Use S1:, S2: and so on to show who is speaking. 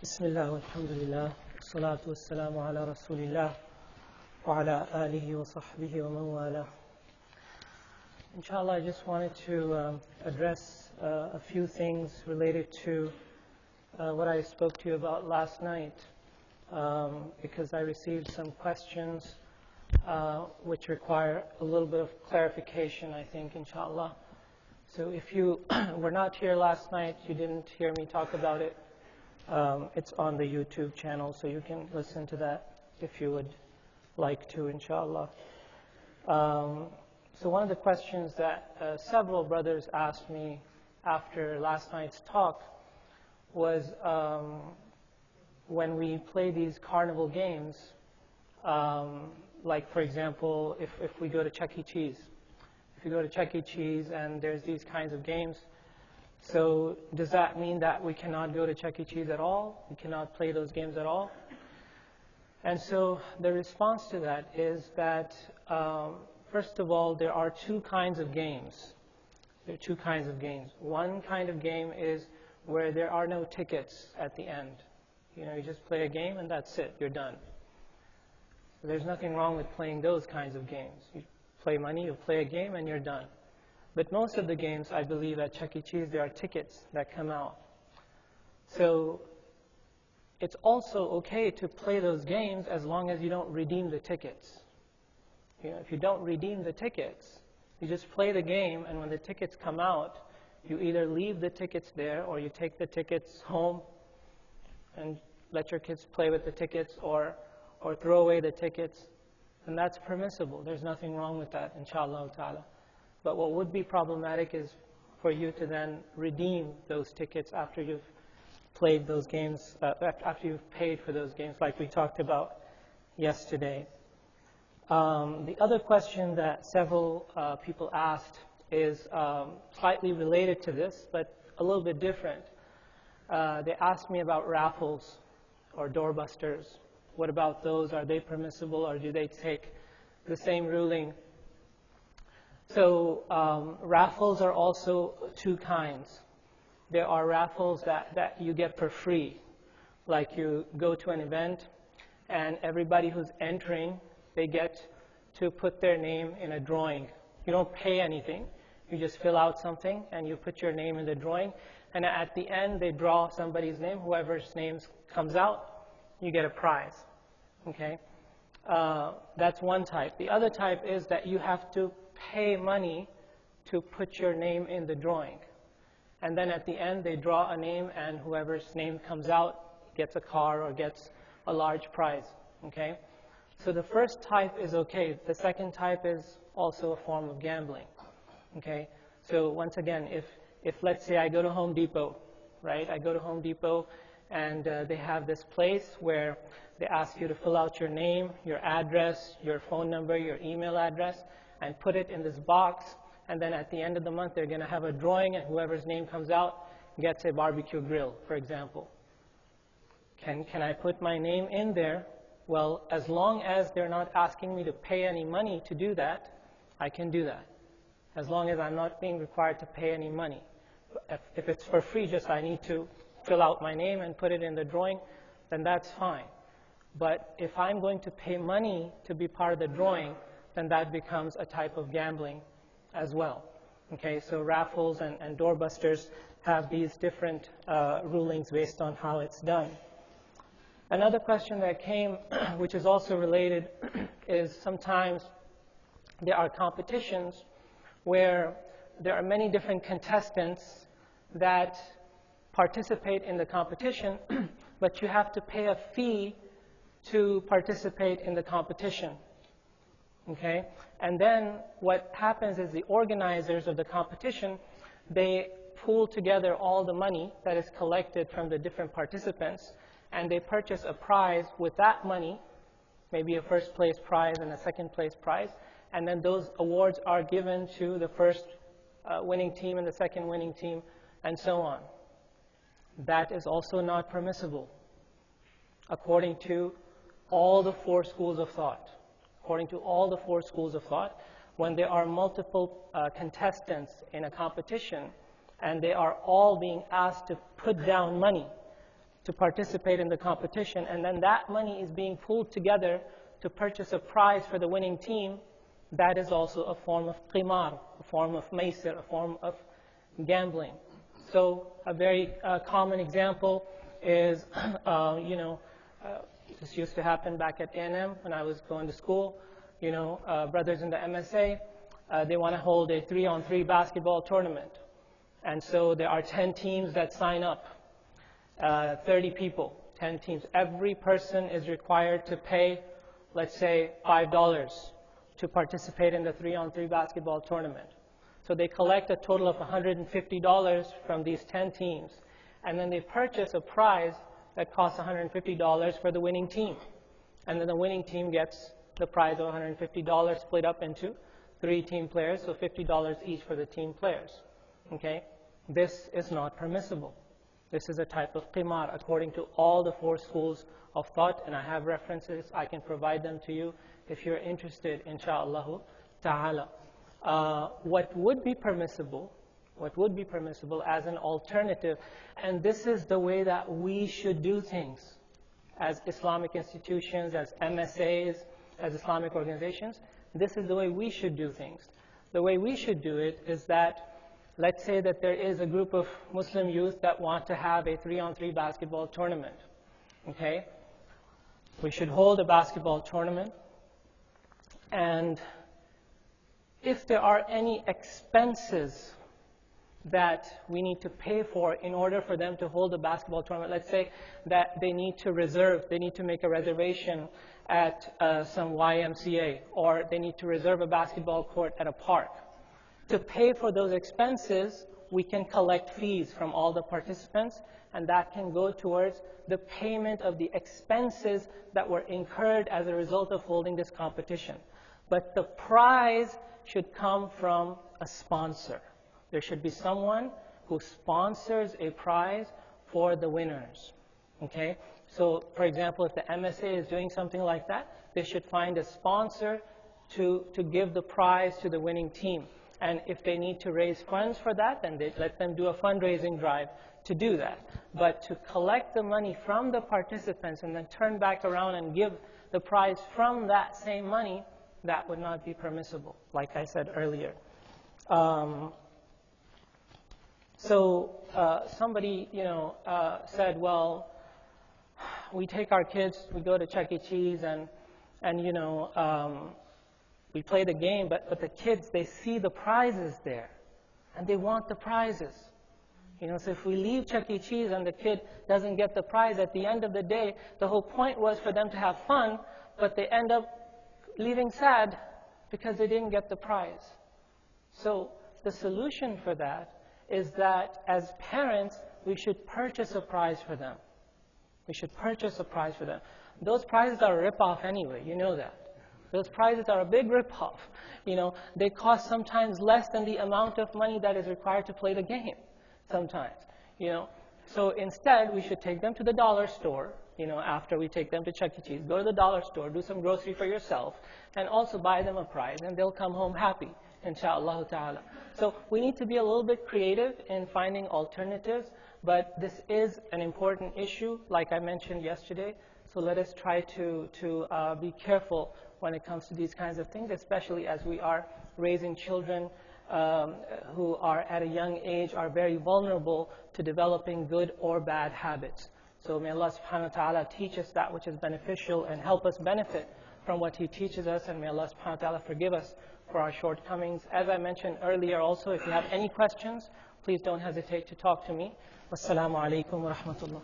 S1: Bismillah, alhamdulillah, salatu wassalamu ala rasulillah, wa ala alihi wa sahbihi wa man wala. Inshallah, I just wanted to address a few things related to what I spoke to you about last night, because I received some questions which require a little bit of clarification, I think, inshallah. So if you were not here last night, you didn't hear me talk about it, it's on the YouTube channel, so you can listen to that if you would like to, inshallah. So one of the questions that several brothers asked me after last night's talk was when we play these carnival games, like for example, if we go to Chuck E. Cheese. If you go to Chuck E. Cheese and there's these kinds of games, so does that mean that we cannot go to Chuck E. Cheese at all? We cannot play those games at all? And so the response to that is that, first of all, there are two kinds of games. There are two kinds of games. One kind of game is where there are no tickets at the end. You know, you just play a game and that's it, you're done. So there's nothing wrong with playing those kinds of games. You play money, you play a game, and you're done. But most of the games, I believe, at Chuck E. Cheese, there are tickets that come out. So it's also okay to play those games as long as you don't redeem the tickets. You know, if you don't redeem the tickets, you just play the game, and when the tickets come out, you either leave the tickets there, or you take the tickets home and let your kids play with the tickets, or throw away the tickets. And that's permissible. There's nothing wrong with that, inshallah ta'ala. But what would be problematic is for you to then redeem those tickets after you've played those games, after you've paid for those games, like we talked about yesterday. The other question that several people asked is slightly related to this, but a little bit different. They asked me about raffles or doorbusters. What about those? Are they permissible, or do they take the same ruling? So raffles are also two kinds. There are raffles that you get for free. Like you go to an event, and everybody who's entering, they get to put their name in a drawing. You don't pay anything. You just fill out something, and you put your name in the drawing. And at the end, they draw somebody's name. Whoever's name comes out, you get a prize. Okay? That's one type. The other type is that you have to pay money to put your name in the drawing. And then at the end, they draw a name, and whoever's name comes out gets a car or gets a large prize. Okay? So the first type is okay. The second type is also a form of gambling. Okay? So once again, if let's say I go to Home Depot, right? I go to Home Depot, and they have this place where they ask you to fill out your name, your address, your phone number, your email address, and put it in this box. And then at the end of the month, they're going to have a drawing, and whoever's name comes out gets a barbecue grill, for example. Can I put my name in there? Well, as long as they're not asking me to pay any money to do that, I can do that. As long as I'm not being required to pay any money. If it's for free, just I need to fill out my name and put it in the drawing, then that's fine. But if I'm going to pay money to be part of the drawing, then that becomes a type of gambling as well. Okay, so raffles and doorbusters have these different rulings based on how it's done. Another question that came, which is also related, is sometimes there are competitions where there are many different contestants that participate in the competition, but you have to pay a fee to participate in the competition. Okay? And then what happens is the organizers of the competition, they pool together all the money that is collected from the different participants, and they purchase a prize with that money, maybe a first place prize and a second place prize, and then those awards are given to the first winning team and the second winning team, and so on. That is also not permissible, according to all the four schools of thought. According to all the four schools of thought, when there are multiple contestants in a competition, and they are all being asked to put down money to participate in the competition, and then that money is being pooled together to purchase a prize for the winning team, that is also a form of qimar, a form of maisir, a form of gambling. So a very common example is, this used to happen back at A&M when I was going to school. Brothers in the MSA, they want to hold a 3-on-3 basketball tournament. And so there are 10 teams that sign up, 30 people, 10 teams. Every person is required to pay, let's say, $5 to participate in the 3-on-3 basketball tournament. So they collect a total of $150 from these 10 teams, and then they purchase a prize that costs $150 for the winning team. And then the winning team gets the prize of $150 split up into 3 team players, so $50 each for the team players. Okay? This is not permissible. This is a type of qimar according to all the 4 schools of thought, and I have references. I can provide them to you if you're interested, insha'Allah ta'ala. What would be permissible as an alternative, and this is the way that we should do things as Islamic institutions, as MSAs, as Islamic organizations. This is the way we should do things. The way we should do it is that, let's say that there is a group of Muslim youth that want to have a 3-on-3 basketball tournament. Okay? We should hold a basketball tournament, and if there are any expenses that we need to pay for in order for them to hold a basketball tournament, let's say that they need to make a reservation at some YMCA, or they need to reserve a basketball court at a park. To pay for those expenses, we can collect fees from all the participants, and that can go towards the payment of the expenses that were incurred as a result of holding this competition. But the prize should come from a sponsor. There should be someone who sponsors a prize for the winners. Okay? So, for example, if the MSA is doing something like that, they should find a sponsor to give the prize to the winning team. And if they need to raise funds for that, then they let them do a fundraising drive to do that. But to collect the money from the participants and then turn back around and give the prize from that same money, that would not be permissible, like I said earlier. Somebody, said, well, we take our kids, we go to Chuck E. Cheese, and we play the game, but the kids, they see the prizes there, and they want the prizes. So if we leave Chuck E. Cheese and the kid doesn't get the prize, at the end of the day, the whole point was for them to have fun, but they end up leaving sad because they didn't get the prize. So the solution for that is that as parents, we should purchase a prize for them. We should purchase a prize for them. Those prizes are a rip-off anyway, you know that. Those prizes are a big rip-off. They cost sometimes less than the amount of money that is required to play the game, sometimes. So instead, we should take them to the dollar store, after we take them to Chuck E. Cheese. Go to the dollar store, do some grocery for yourself, and also buy them a prize, and they'll come home happy, insha'Allah ta'ala. So we need to be a little bit creative in finding alternatives, but this is an important issue, like I mentioned yesterday. So let us try to be careful when it comes to these kinds of things, especially as we are raising children who are at a young age, are very vulnerable to developing good or bad habits. So may Allah subhanahu wa ta'ala teach us that which is beneficial and help us benefit from what He teaches us, and may Allah subhanahu wa ta'ala forgive us for our shortcomings. As I mentioned earlier also, if you have any questions, please don't hesitate to talk to me. Wassalamu alaikum wa rahmatullah.